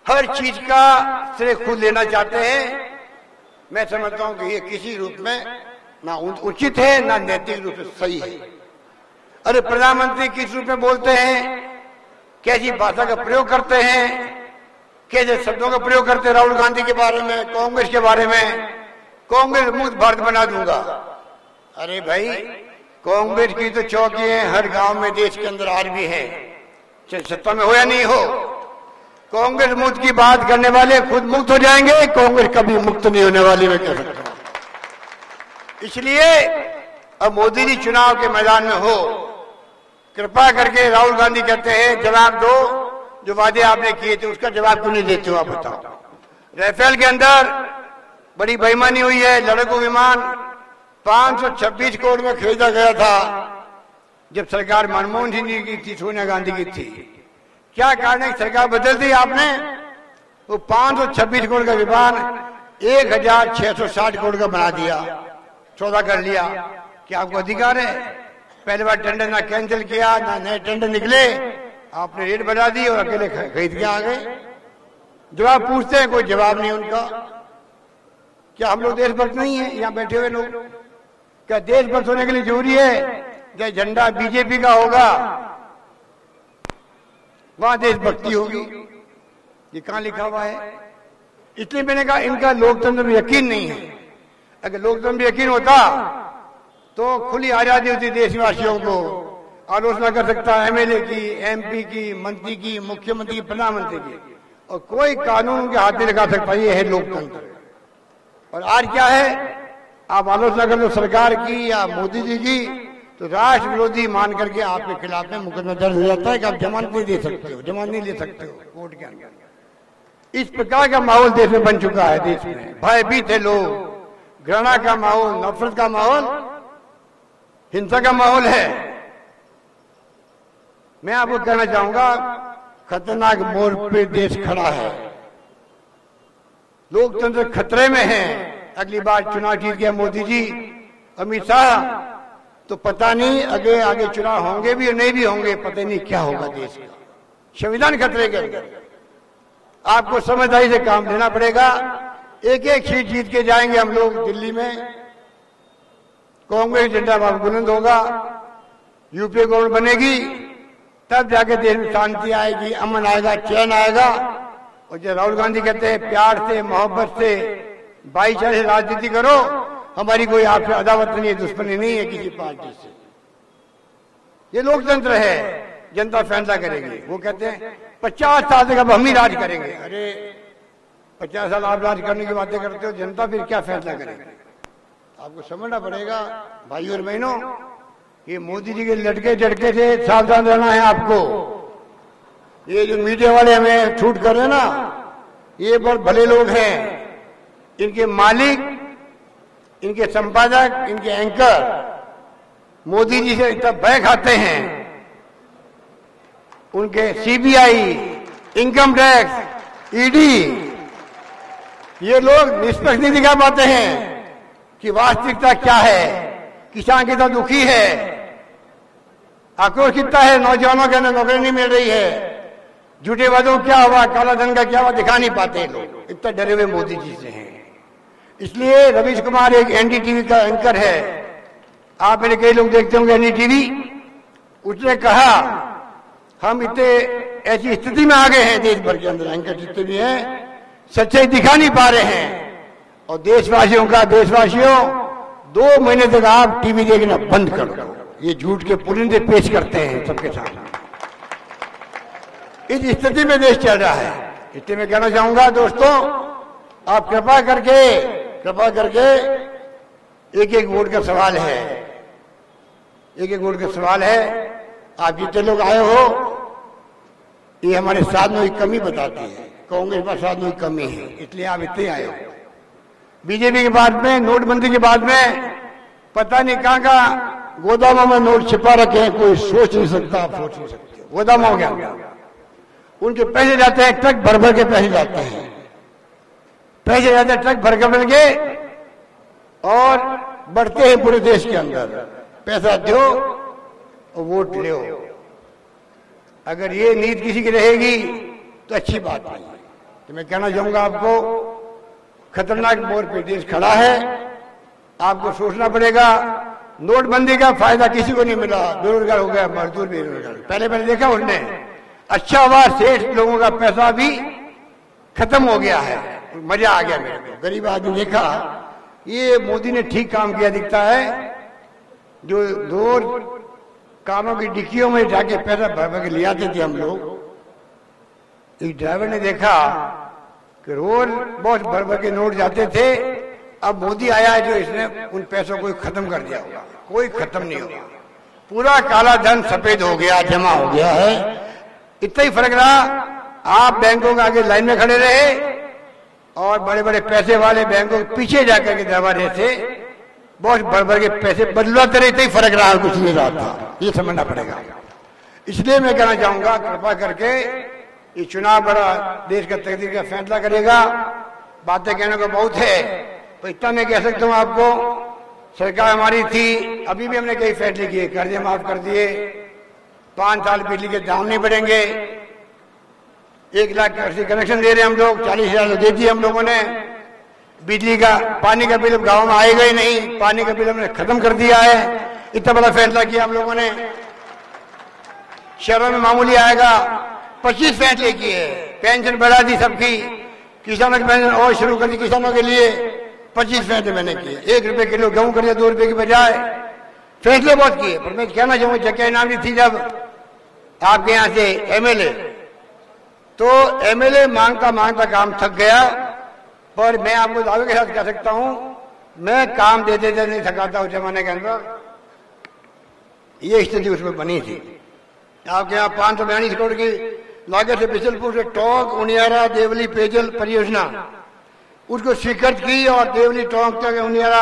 हर चीज का श्रेय खुद लेना चाहते हैं। मैं समझता हूं कि ये किसी रूप में ना उचित है ना नैतिक रूप से सही है। अरे प्रधानमंत्री किस रूप में बोलते हैं, कैसी भाषा का प्रयोग करते हैं, कैसे शब्दों का प्रयोग करते हैं राहुल गांधी के बारे में, कांग्रेस के बारे में, कांग्रेस मुक्त भारत बना दूंगा। अरे भाई, कांग्रेस की तो चौकी है हर गांव में देश के अंदर आज भी है, चाहे सत्ता में हो या नहीं हो। कांग्रेस मुक्त की बात करने वाले खुद मुक्त हो जाएंगे, कांग्रेस कभी मुक्त नहीं होने वाली, मैं कह सकता हूं। इसलिए अब मोदी जी चुनाव के मैदान में हो, कृपा करके राहुल गांधी कहते हैं जवाब दो, जो वादे आपने किए थे उसका जवाब क्यों नहीं देते हो आप बताओ। राफेल के अंदर बड़ी बेईमानी हुई है। लड़ाकू विमान 526 करोड़ में खरीदा गया था जब सरकार मनमोहन सिंह जी की थी, सोनिया गांधी की थी। क्या कारण है सरकार बदल दी आपने? वो 526 करोड़ का विमान 1660 करोड़ का बना दिया, सौदा कर लिया। क्या आपको अधिकार है? पहले बार टेंडर ना कैंसिल किया, ना नए टेंडर निकले, आपने रेट बढ़ा दी और अकेले खरीद के आ गए। जवाब पूछते हैं, कोई जवाब नहीं उनका। क्या हम लोग देशभक्त नहीं है यहाँ बैठे हुए लोग? क्या देशभक्त होने के लिए जरूरी है जब झंडा बीजेपी का होगा वहां देशभक्ति होगी? ये कहां लिखा हुआ है? इसलिए मैंने कहा इनका लोकतंत्र में यकीन नहीं है। अगर लोकतंत्र में यकीन होता तो खुली आजादी होती देशवासियों को, आलोचना कर सकता है एमएलए की, एमपी की, मंत्री की, मुख्यमंत्री की, प्रधानमंत्री की, और कोई कानून उनके हाथ में लगा सकता। ये है लोकतंत्र। और आज क्या है, आप आलोचना कर लो सरकार की या मोदी जी की तो राष्ट्र विरोधी मान करके आपके खिलाफ में मुकदमा दर्ज हो जाता है कि आप जमानत नहीं दे सकते हो, जमानत नहीं ले सकते हो कोर्ट के अंदर। इस प्रकार का माहौल देश में बन चुका है। देश में भयभीत है लोग, घृणा का माहौल, नफरत का माहौल, हिंसा का माहौल है। मैं आपको कहना चाहूंगा खतरनाक मोड़ पे देश खड़ा है, लोकतंत्र खतरे में है। अगली बार चुनाव जीत गया मोदी जी, अमित शाह, तो पता नहीं आगे चुनाव होंगे भी और नहीं भी होंगे, पता नहीं क्या होगा देश का। संविधान खतरे के अंदर, आपको समझदारी से काम लेना पड़ेगा। एक एक सीट जीत के जाएंगे हम लोग दिल्ली में, कांग्रेस झंडा बुलंद होगा, यूपीए गवर्नमेंट बनेगी, तब जाके देश में शांति आएगी, अमन आएगा, चैन आएगा। और जो राहुल गांधी कहते हैं प्यार से, मोहब्बत से, भाईचारे से राजनीति करो, हमारी कोई आपसे अदावत नहीं है, दुश्मनी नहीं है किसी पार्टी से। ये लोकतंत्र है, जनता फैसला करेगी। वो कहते हैं 50 साल तक अब हम ही राज करेंगे। अरे 50 साल आप राज करने की बातें करते हो, जनता फिर क्या फैसला करेगी? आपको समझना पड़ेगा भाई और बहनों, ये मोदी जी के लटके झटके से सावधान रहना है आपको। ये जो मीडिया वाले हमें छूट कर रहे हैं ना, ये बहुत भले लोग हैं। इनके मालिक, इनके संपादक, इनके एंकर मोदी जी से इतना भय खाते हैं। उनके सीबीआई, इनकम टैक्स, ईडी, ये लोग निष्पक्ष नहीं दिखा पाते हैं कि वास्तविकता क्या है, किसान कितना दुखी है, आक्रोश कितना है, नौजवानों के नौकरी नहीं मिल रही है, झूठे वादों क्या हुआ, काला धन का क्या हुआ, दिखा नहीं पाते लोग, इतना डरे हुए मोदी जी से हैं। इसलिए रवीश कुमार एक एनडीटीवी का एंकर है, आप मेरे कई लोग देखते होंगे एनडीटीवी, उसने कहा हम इतने ऐसी स्थिति में आ गए हैं देश भर के अंदर, एंकर जितने भी हैं सच्चाई दिखा नहीं पा रहे हैं। और देशवासियों 2 महीने तक आप टीवी देखना बंद कर दो, ये झूठ के पुलिंदे पेश करते हैं सबके सामने। इस स्थिति में देश चल रहा है। इसलिए मैं कहना चाहूंगा दोस्तों, आप कृपा करके एक एक वोट का सवाल है, एक एक वोट का सवाल है। आप जितने लोग आए हो, ये हमारे साधनों की कमी बताती है, कांग्रेस में साधनों की कमी है, इसलिए आप इतने आए हो। बीजेपी के बाद में, नोटबंदी के बाद में पता नहीं कहां का गोदामों में नोट छिपा रखे हैं, कोई सोच नहीं सकता, आप सोच नहीं सकते। गोदाम हो गया, उनके पैसे जाते हैं, ट्रक भर भर के पैसे जाते हैं, पैसे जाते हैं ट्रक भर भर के, और बढ़ते हैं पूरे देश के अंदर। पैसा दो और वोट लो। अगर ये नीति किसी की रहेगी तो अच्छी बात नहीं है। तो मैं कहना चाहूंगा आपको, खतरनाक मोड़ पे देश खड़ा है, आपको सोचना पड़ेगा। नोटबंदी का फायदा किसी को नहीं मिला, बेरोजगार हो गया, मजदूर बेरोजगार। पहले देखा उसने, अच्छा हुआ सेठ लोगों का पैसा भी खत्म हो गया है, मजा आ गया मेरे को। गरीब आदमी देखा, ये मोदी ने ठीक काम किया दिखता है। जो दो कारों की डिक्कियों में जाके पैसा भर के ले आते थे हम लोग, एक ड्राइवर ने देखा कि रोज बहुत भर भर के नोट जाते थे। अब मोदी आया है जो इसने उन पैसों को खत्म कर दिया होगा, कोई खत्म नहीं होगा। पूरा काला धन सफेद हो गया, जमा हो गया है। इतना ही फर्क रहा, आप बैंकों के आगे लाइन में खड़े रहे और बड़े बड़े पैसे वाले बैंकों के पीछे जाकर के दरवाजे से बहुत भर भर के पैसे बदलवाते रहे। इतना ही फर्क रहा, कुछ नहीं रहा था। ये समझना पड़ेगा। इसलिए मैं कहना चाहूंगा, कृपा करके ये चुनाव बड़ा देश का तकदीर का फैसला करेगा। बातें कहने को बहुत है, तो इतना मैं कह सकता हूं आपको, सरकार हमारी थी, अभी भी हमने कई फैसले किए, कर्जे माफ कर दिए, 5 साल बिजली के दाम नहीं बढ़ेंगे, 1 लाख कनेक्शन दे रहे हम लोग, 40,000 दे दिए हम लोगों ने। बिजली का, पानी का बिल गांव में आएगा ही नहीं, पानी का बिल हमने खत्म कर दिया है। इतना बड़ा फैसला किया हम लोगों ने। शहरों में मामूली आएगा, 25 फैसले किए, पेंशन बढ़ा दी सबकी, किसानों की पेंशन और शुरू कर दी किसानों के लिए, 25 फैसले मैंने किए। 1 रुपए किलो गेहूं कर दिया 2 रुपए की बजाय, फैसले बहुत किए। पर मैं कहना चाहूंगा, जगह इनामी थी जब आपके यहाँ से एमएलए, तो एमएलए मांगता काम थक गया। पर मैं आपको दावे के साथ कह सकता हूं, मैं काम देते नहीं थकाता उस जमाने के अंदर। ये स्थिति उसमें बनी थी। आपके यहाँ 542 करोड़ की लागत से बिशनपुर से टोंक उनियारा देवली पेयजल परियोजना उसको स्वीकृत की और देवली टोंक तक उनियारा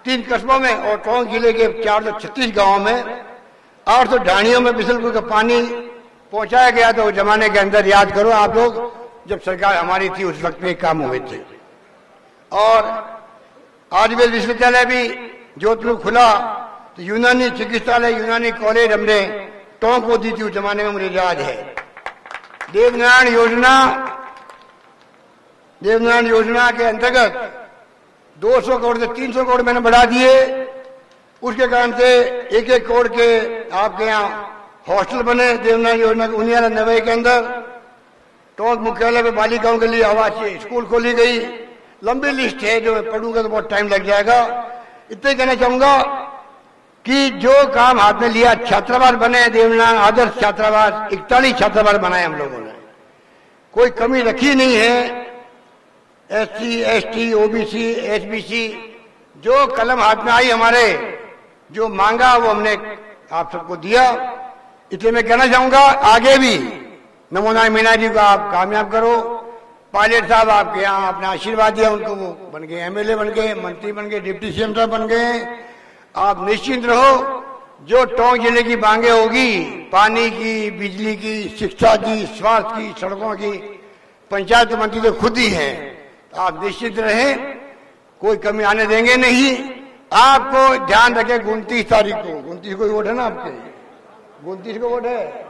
3 कस्बों में और टोंक जिले के 436 गांवों में 800 ढाणियों में बिशनपुर का पानी पहुंचाया गया। तो उस जमाने के अंदर याद करो आप लोग, जब सरकार हमारी थी उस वक्त में काम हुए थे। और आयुर्वेद विश्वविद्यालय भी जोधपुर खुला, तो यूनानी चिकित्सालय, यूनानी कॉलेज हमने टोंक को दी थी उस जमाने में, मुझे याद है। देवनारायण योजना के अंतर्गत 200 करोड़ से 300 करोड़ मैंने बढ़ा दिए। उसके कारण से 1-1 करोड़ के आपके यहाँ हॉस्टल बने देवनारायण योजना के उनियारा नवे के अंदर। टोंक मुख्यालय में बालिकाओं के लिए आवासीय स्कूल खोली गई। लंबी लिस्ट है, जो मैं पढ़ूंगा तो बहुत टाइम लग जाएगा। इतना कहना चाहूंगा कि जो काम हाथ में लिया, छात्रावास बने, देवनारायण आदर्श छात्रावास 41 छात्रावास बनाए हम लोगों ने, कोई कमी रखी नहीं है। SC, ST, OBC, SBC जो कलम हाथ में आई हमारे, जो मांगा वो हमने आप सबको दिया। इसलिए मैं कहना चाहूंगा, आगे भी नमो नारायण मीना जी को आप कामयाब करो। पायलट साहब आपके यहाँ अपना आशीर्वाद दिया, उनको वो बन गए MLA बन गए, मंत्री बन गए, डिप्टी CM साहब बन गए। आप निश्चिंत रहो, जो टोंक जिले की मांगे होगी, पानी की, बिजली की, शिक्षा की, स्वास्थ्य की, सड़कों की, पंचायत मंत्री तो खुद ही हैं। आप निश्चित रहें, कोई कमी आने देंगे नहीं। आपको ध्यान रखें, 29 तारीख को, 29 को वोट है ना आपके, 29 को वोट है,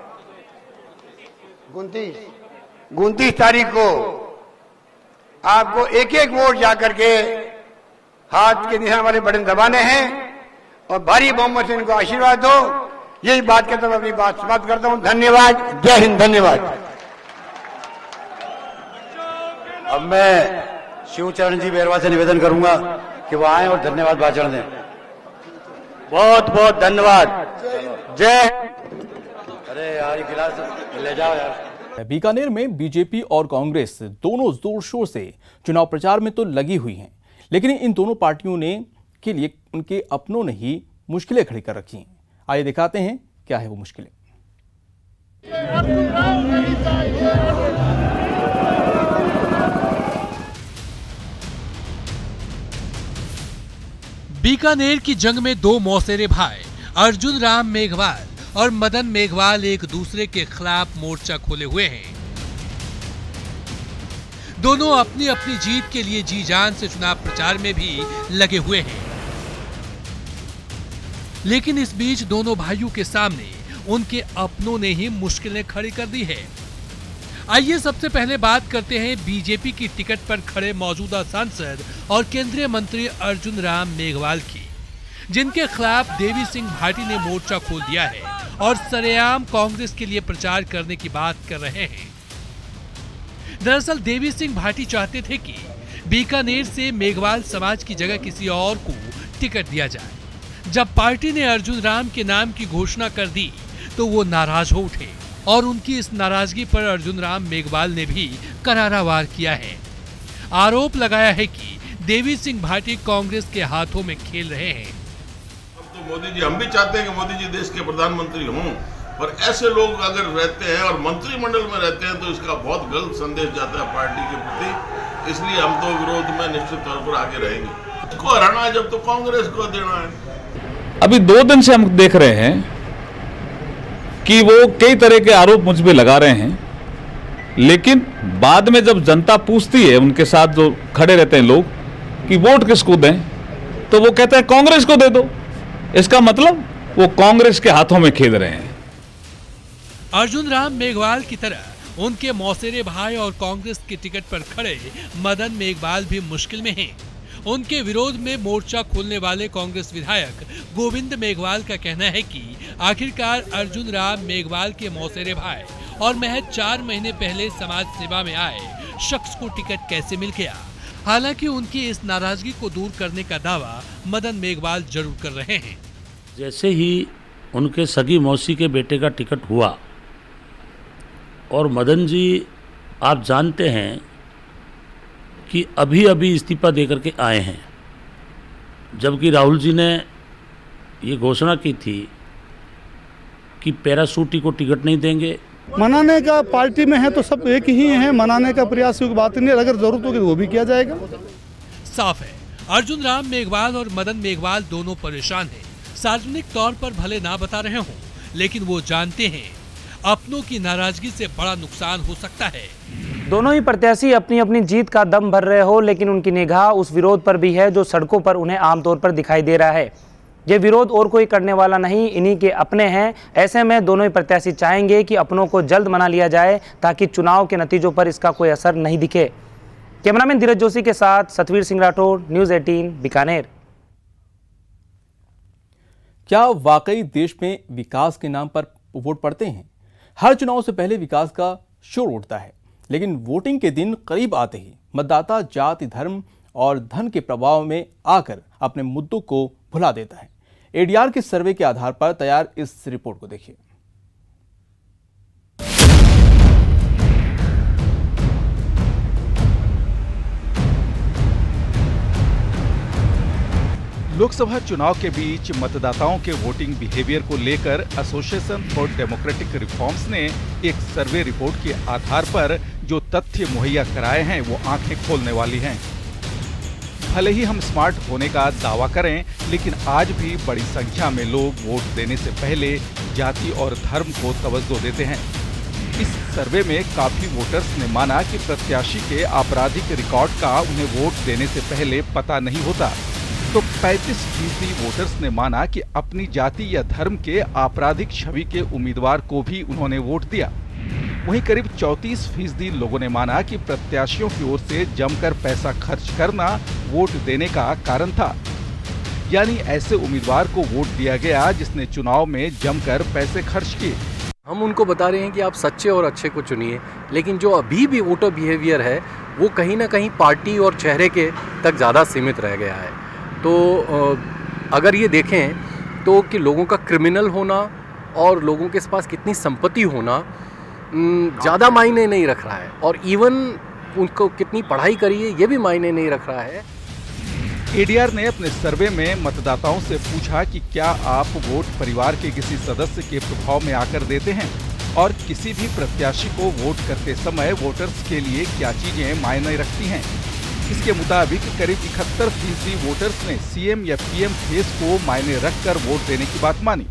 29 तारीख को आपको 1-1 वोट जाकर के हाथ के निशान वाले बटन दबाने हैं और भारी बहुमत से इनको आशीर्वाद दो। यही बात करता हूं, अपनी बात समाप्त करता हूं। धन्यवाद, जय हिंद, धन्यवाद। अब मैं शिवचरण जी बेरवा से निवेदन करूंगा कि वो आए और धन्यवाद भाषण दें। बहुत बहुत धन्यवाद, जय। अरे यार गिलास ले जाओ यार। बीकानेर में बीजेपी और कांग्रेस दोनों जोर शोर से चुनाव प्रचार में तो लगी हुई हैं, लेकिन इन दोनों पार्टियों ने के लिए उनके अपनों ने ही मुश्किलें खड़ी कर रखी हैं। आइए दिखाते हैं क्या है वो मुश्किलें। बीकानेर की जंग में 2 मौसेरे भाई अर्जुन राम मेघवाल और मदन मेघवाल एक दूसरे के खिलाफ मोर्चा खोले हुए हैं। दोनों अपनी अपनी जीत के लिए जी जान से चुनाव प्रचार में भी लगे हुए हैं, लेकिन इस बीच दोनों भाइयों के सामने उनके अपनों ने ही मुश्किलें खड़ी कर दी है। आइए सबसे पहले बात करते हैं बीजेपी की टिकट पर खड़े मौजूदा सांसद और केंद्रीय मंत्री अर्जुन राम मेघवाल की, जिनके खिलाफ देवी सिंह भाटी ने मोर्चा खोल दिया है और सरेआम कांग्रेस के लिए प्रचार करने की बात कर रहे हैं। दरअसल देवी सिंह भाटी चाहते थे कि बीकानेर से मेघवाल समाज की जगह किसी और को टिकट दिया जाए। जब पार्टी ने अर्जुन राम के नाम की घोषणा कर दी तो वो नाराज हो उठे और उनकी इस नाराजगी पर अर्जुन राम मेघवाल ने भी करारा वार किया है। आरोप लगाया है कि देवी सिंह भाटी कांग्रेस के हाथों में खेल रहे हैं। तो मोदी जी, हम भी चाहते हैं कि मोदी जी देश के प्रधानमंत्री हों, पर ऐसे लोग अगर रहते हैं और मंत्रिमंडल में रहते हैं तो इसका बहुत गलत संदेश जाता है पार्टी के प्रति। इसलिए हम तो विरोध में निश्चित तौर पर आगे रहेंगे। इसको हराना है जब तो कांग्रेस को देना है। अभी 2 दिन से हम देख रहे हैं कि वो कई तरह के आरोप मुझ पे लगा रहे हैं, लेकिन बाद में जब जनता पूछती है, उनके साथ जो खड़े रहते हैं लोग, कि वोट किसको दें, तो वो कहते हैं कांग्रेस को दे दो। इसका मतलब वो कांग्रेस के हाथों में खेल रहे हैं। अर्जुन राम मेघवाल की तरह उनके मौसेरे भाई और कांग्रेस की टिकट पर खड़े मदन मेघवाल भी मुश्किल में हैं। उनके विरोध में मोर्चा खोलने वाले कांग्रेस विधायक गोविंद मेघवाल का कहना है कि आखिरकार अर्जुन राम मेघवाल के मौसेरे भाई और महज 4 महीने पहले समाज सेवा में आए शख्स को टिकट कैसे मिल गया। हालांकि उनकी इस नाराजगी को दूर करने का दावा मदन मेघवाल जरूर कर रहे हैं। जैसे ही उनके सगी मौसी के बेटे का टिकट हुआ और मदन जी, आप जानते हैं कि अभी अभी इस्तीफा देकर के आए हैं, जबकि राहुल जी ने ये घोषणा की थी कि पैराशूटी को टिकट नहीं देंगे। मनाने का पार्टी में है तो सब एक ही है, मनाने का प्रयास की बात नहीं, अगर जरूरत होगी तो वो भी किया जाएगा। साफ है, अर्जुन राम मेघवाल और मदन मेघवाल दोनों परेशान हैं। सार्वजनिक तौर पर भले ना बता रहे हों, लेकिन वो जानते हैं अपनों की नाराजगी से बड़ा नुकसान हो सकता है। दोनों ही प्रत्याशी अपनी अपनी जीत का दम भर रहे हो, लेकिन उनकी निगाह उस विरोध पर भी है जो सड़कों पर उन्हें आमतौर पर दिखाई दे रहा है। ये विरोध और कोई करने वाला नहीं, इन्हीं के अपने हैं। ऐसे में दोनों ही प्रत्याशी चाहेंगे कि अपनों को जल्द मना लिया जाए ताकि चुनाव के नतीजों पर इसका कोई असर नहीं दिखे। कैमरामैन धीरज जोशी के साथ सतवीर सिंह राठौड़, न्यूज़ 18 बीकानेर। क्या वाकई देश में विकास के नाम पर वोट पड़ते हैं? हर चुनाव से पहले विकास का शोर उठता है, लेकिन वोटिंग के दिन करीब आते ही मतदाता जाति, धर्म और धन के प्रभाव में आकर अपने मुद्दों को भुला देता है। एडीआर के सर्वे के आधार पर तैयार इस रिपोर्ट को देखिए। लोकसभा चुनाव के बीच मतदाताओं के वोटिंग बिहेवियर को लेकर एसोसिएशन फॉर डेमोक्रेटिक रिफॉर्म्स ने एक सर्वे रिपोर्ट के आधार पर जो तथ्य मुहैया कराए हैं वो आंखें खोलने वाली हैं। भले ही हम स्मार्ट होने का दावा करें, लेकिन आज भी बड़ी संख्या में लोग वोट देने से पहले जाति और धर्म को तवज्जो देते हैं। इस सर्वे में काफी वोटर्स ने माना कि प्रत्याशी के आपराधिक रिकॉर्ड का उन्हें वोट देने से पहले पता नहीं होता, तो 35% वोटर्स ने माना कि अपनी जाति या धर्म के आपराधिक छवि के उम्मीदवार को भी उन्होंने वोट दिया। वहीं करीब 34% लोगों ने माना कि प्रत्याशियों की ओर से जमकर पैसा खर्च करना वोट देने का कारण था, यानी ऐसे उम्मीदवार को वोट दिया गया जिसने चुनाव में जमकर पैसे खर्च किए। हम उनको बता रहे हैं कि आप सच्चे और अच्छे को चुनिए, लेकिन जो अभी भी वोटर बिहेवियर है वो कहीं ना कहीं पार्टी और चेहरे के तक ज़्यादा सीमित रह गया है। तो अगर ये देखें तो कि लोगों का क्रिमिनल होना और लोगों के पास कितनी संपत्ति होना ज़्यादा मायने नहीं रख रहा है, और इवन उनको कितनी पढ़ाई करी है ये भी मायने नहीं रख रहा है। एडीआर ने अपने सर्वे में मतदाताओं से पूछा कि क्या आप वोट परिवार के किसी सदस्य के प्रभाव में आकर देते हैं, और किसी भी प्रत्याशी को वोट करते समय वोटर्स के लिए क्या चीजें मायने रखती हैं। इसके मुताबिक करीब 71% वोटर्स ने सीएम या पीएम फेस को मायने रखकर वोट देने की बात मानी,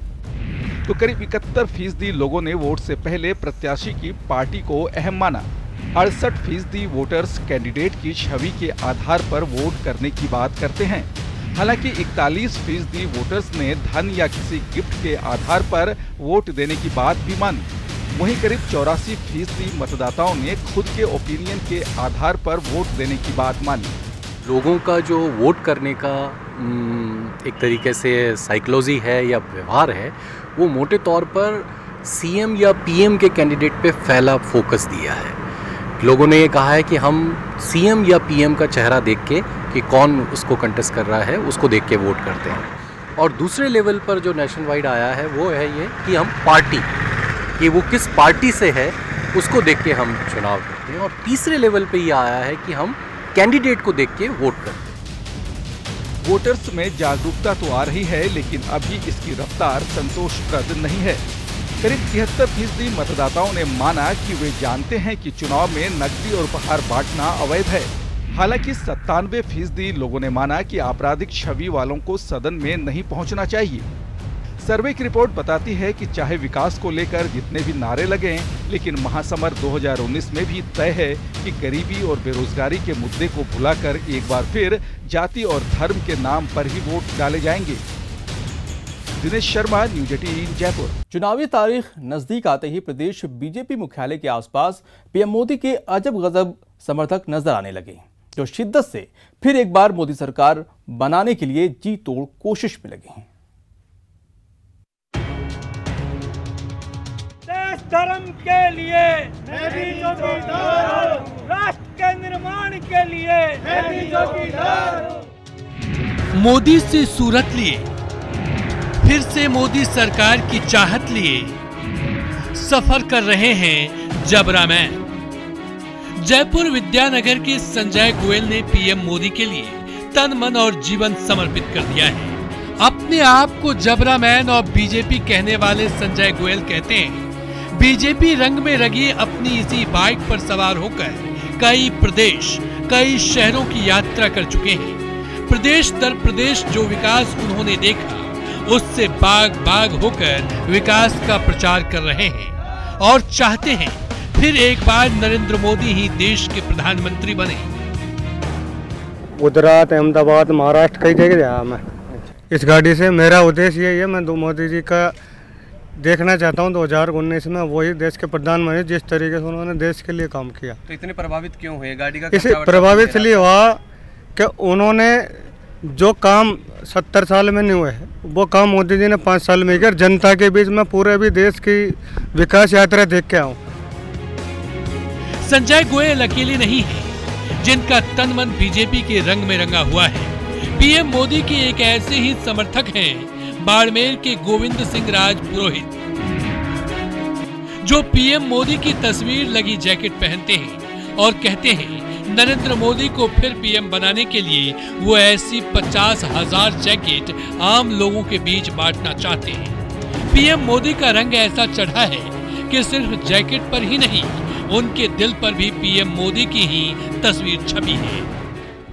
तो करीब 71% लोगों ने वोट से पहले प्रत्याशी की पार्टी को अहम माना। 68% वोटर्स कैंडिडेट की छवि के आधार पर वोट करने की बात करते हैं। हालांकि 41% वोटर्स ने धन या किसी गिफ्ट के आधार पर वोट देने की बात भी मानी। वहीं करीब 84% मतदाताओं ने खुद के ओपिनियन के आधार पर वोट देने की बात मानी। लोगों का जो वोट करने का एक तरीके से साइकोलॉजी है या व्यवहार है, वो मोटे तौर पर सीएम या पीएम के कैंडिडेट पे फैला फोकस दिया है। लोगों ने ये कहा है कि हम सीएम या पीएम का चेहरा देख के कि कौन उसको कंटेस्ट कर रहा है उसको देख के वोट करते हैं। और दूसरे लेवल पर जो नेशनल वाइड आया है वो है ये कि हम पार्टी, कि वो किस पार्टी से है उसको देख के हम चुनाव करते हैं। और तीसरे लेवल पे ये आया है कि हम कैंडिडेट को देख के वोट करते हैं। वोटर्स में जागरूकता तो आ रही है, लेकिन अभी इसकी रफ्तार संतोषप्रद नहीं है। करीब 73% मतदाताओं ने माना कि वे जानते हैं कि चुनाव में नकदी और उपहार बांटना अवैध है। हालांकि 97% लोगों ने माना कि आपराधिक छवि वालों को सदन में नहीं पहुंचना चाहिए। सर्वे की रिपोर्ट बताती है कि चाहे विकास को लेकर जितने भी नारे लगे, लेकिन महासमर 2019 में भी तय है कि गरीबी और बेरोजगारी के मुद्दे को भुलाकर एक बार फिर जाति और धर्म के नाम पर ही वोट डाले जाएंगे। दिनेश शर्मा, न्यूज 18 जयपुर। चुनावी तारीख नजदीक आते ही प्रदेश बीजेपी मुख्यालय के आसपास पीएम मोदी के अजब गजब समर्थक नजर आने लगे, जो शिद्दत से फिर एक बार मोदी सरकार बनाने के लिए जी तोड़ कोशिश में लगे हैं। देश धर्म के लिए मैं भी चौकीदार हूं, राष्ट्र के निर्माण के लिए मैं भी चौकीदार हूं। मोदी से सूरत लिए, फिर से मोदी सरकार की चाहत लिए सफर कर रहे हैं जबरा मैन। जयपुर विद्यानगर के संजय गोयल ने पीएम मोदी के लिए तन मन और जीवन समर्पित कर दिया है। अपने आप को जबरा मैन और बीजेपी कहने वाले संजय गोयल कहते हैं, बीजेपी रंग में रंगी अपनी इसी बाइक पर सवार होकर कई प्रदेश, कई शहरों की यात्रा कर चुके हैं। प्रदेश दर प्रदेश जो विकास उन्होंने देखा, उससे बाग बाग होकर विकास का प्रचार कर रहे हैं और चाहते हैं फिर एक बार नरेंद्र मोदी ही देश के प्रधानमंत्री बने। गुजरात, अहमदाबाद, महाराष्ट्र कई जगह गया मैं इस गाड़ी से। मेरा उद्देश्य यही है, मैं मोदी जी का देखना चाहता हूँ 2019 में वही देश के प्रधानमंत्री जिस तरीके से उन्होंने देश के लिए काम किया। तो इतने प्रभावित क्यों हुए गाड़ी का? इसे प्रभावित इसलिए हुआ कि उन्होंने जो काम 70 साल में नहीं हुए वो काम मोदी जी ने 5 साल में किया। जनता के बीच में पूरे भी देश की विकास यात्रा देख के आऊँ। संजय गोयल अकेले नहीं है जिनका तन मन बीजेपी के रंग में रंगा हुआ है। पीएम मोदी के एक ऐसे ही समर्थक हैं बाड़मेर के गोविंद सिंह राजपुरोहित, जो पीएम मोदी की तस्वीर लगी जैकेट पहनते हैं और कहते हैं नरेंद्र मोदी को फिर पीएम बनाने के लिए वो ऐसी 50,000 जैकेट आम लोगों के बीच बांटना चाहते हैं। पीएम मोदी का रंग ऐसा चढ़ा है कि सिर्फ जैकेट पर ही नहीं, उनके दिल पर भी पीएम मोदी की ही तस्वीर छपी है।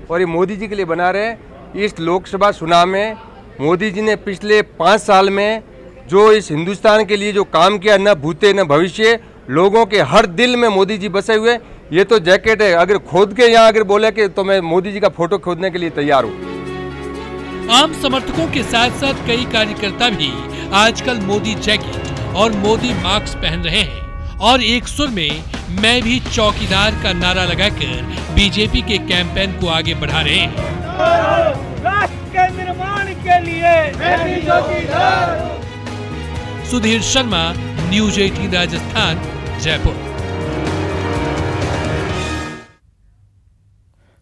और ये मोदी जी के लिए बना रहे। इस लोकसभा चुनाव में मोदी जी ने पिछले 5 साल में जो इस हिंदुस्तान के लिए जो काम किया, न भूते न भविष्य, लोगों के हर दिल में मोदी जी बसे हुए। ये तो जैकेट है, अगर खोद के यहाँ अगर बोले कि तो मैं मोदी जी का फोटो खोदने के लिए तैयार हूँ। आम समर्थकों के साथ साथ कई कार्यकर्ता भी आजकल मोदी जैकेट और मोदी मास्क पहन रहे हैं और एक सुर में मैं भी चौकीदार का नारा लगाकर बीजेपी के कैंपेन को आगे बढ़ा रहे हैं। राष्ट्र के निर्माण के लिए मैं भी चौकीदार हूं। सुधीर शर्मा, न्यूज 18 राजस्थान, जयपुर।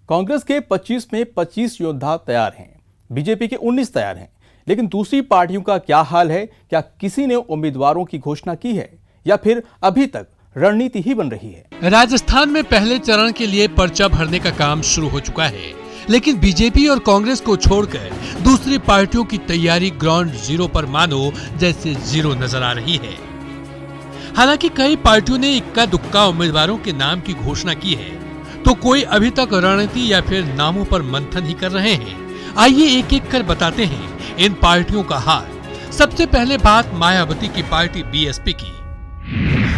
कांग्रेस के 25 में 25 योद्धा तैयार हैं, बीजेपी के 19 तैयार हैं, लेकिन दूसरी पार्टियों का क्या हाल है? क्या किसी ने उम्मीदवारों की घोषणा की है या फिर अभी तक रणनीति ही बन रही है? राजस्थान में पहले चरण के लिए पर्चा भरने का काम शुरू हो चुका है, लेकिन बीजेपी और कांग्रेस को छोड़कर दूसरी पार्टियों की तैयारी ग्राउंड जीरो पर मानो जैसे जीरो नजर आ रही है। हालांकि कई पार्टियों ने इक्का दुक्का उम्मीदवारों के नाम की घोषणा की है, तो कोई अभी तक रणनीति या फिर नामों पर मंथन ही कर रहे हैं। आइए एक एक कर बताते हैं इन पार्टियों का हाल। सबसे पहले बात मायावती की पार्टी बीएसपी की।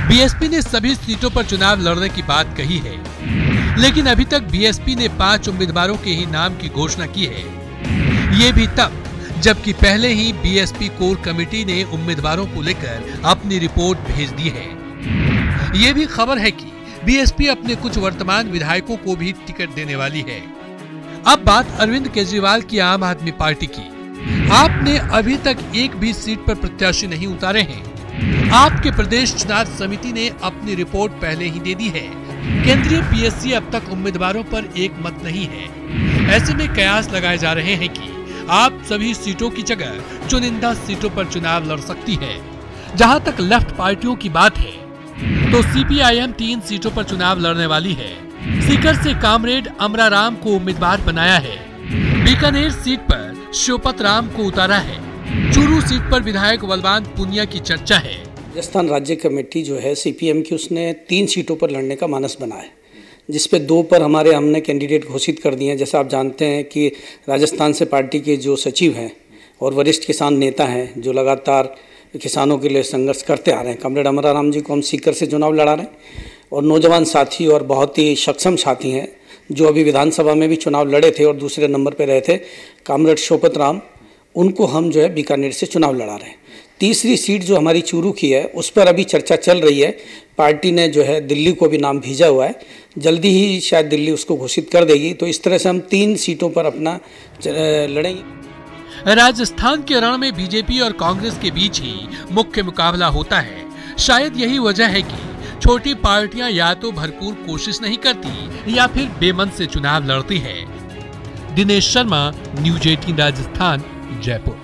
बीएसपी ने सभी सीटों पर चुनाव लड़ने की बात कही है, लेकिन अभी तक बीएसपी ने 5 उम्मीदवारों के ही नाम की घोषणा की है। ये भी तब जबकि पहले ही बीएसपी कोर कमेटी ने उम्मीदवारों को लेकर अपनी रिपोर्ट भेज दी है। ये भी खबर है कि बीएसपी अपने कुछ वर्तमान विधायकों को भी टिकट देने वाली है। अब बात अरविंद केजरीवाल की आम आदमी पार्टी की। आपने अभी तक एक भी सीट पर प्रत्याशी नहीं उतारे हैं। आपके प्रदेश चुनाव समिति ने अपनी रिपोर्ट पहले ही दे दी है। केंद्रीय पीएससी अब तक उम्मीदवारों पर एक मत नहीं है। ऐसे में कयास लगाए जा रहे हैं कि आप सभी सीटों की जगह चुनिंदा सीटों पर चुनाव लड़ सकती है। जहां तक लेफ्ट पार्टियों की बात है तो सीपीआईएम 3 सीटों पर चुनाव लड़ने वाली है। सीकर से कामरेड अमरा राम को उम्मीदवार बनाया है। बीकानेर सीट पर शिवपत राम को उतारा है। चूरू सीट पर विधायक बलवंत पुनिया की चर्चा है। राजस्थान राज्य कमेटी जो है सीपीएम की, उसने 3 सीटों पर लड़ने का मानस बनाया है, जिसपे 2 पर हमने कैंडिडेट घोषित कर दिए हैं। जैसा आप जानते हैं कि राजस्थान से पार्टी के जो सचिव हैं और वरिष्ठ किसान नेता हैं जो लगातार किसानों के लिए संघर्ष करते आ रहे हैं, कॉमरेड अमरा राम जी को हम सीकर से चुनाव लड़ा रहे हैं। और नौजवान साथी और बहुत ही सक्षम साथी हैं जो अभी विधानसभा में भी चुनाव लड़े थे और दूसरे नंबर पर रहे थे, कॉमरेड शिवपत राम, उनको हम जो है बीकानेर से चुनाव लड़ा रहे हैं। तीसरी सीट जो हमारी चूरू की है उस पर अभी चर्चा चल रही है। पार्टी ने जो है दिल्ली को भी नाम भेजा हुआ है, जल्दी ही शायद दिल्ली उसको घोषित कर देगी। तो इस तरह से हम 3 सीटों पर अपना लड़ेंगे। राजस्थान के रण में बीजेपी और कांग्रेस के बीच ही मुख्य मुकाबला होता है। शायद यही वजह है कि छोटी पार्टियां या तो भरपूर कोशिश नहीं करती या फिर बेमन से चुनाव लड़ती है। दिनेश शर्मा, न्यूज़ 18 राजस्थान, जयपुर।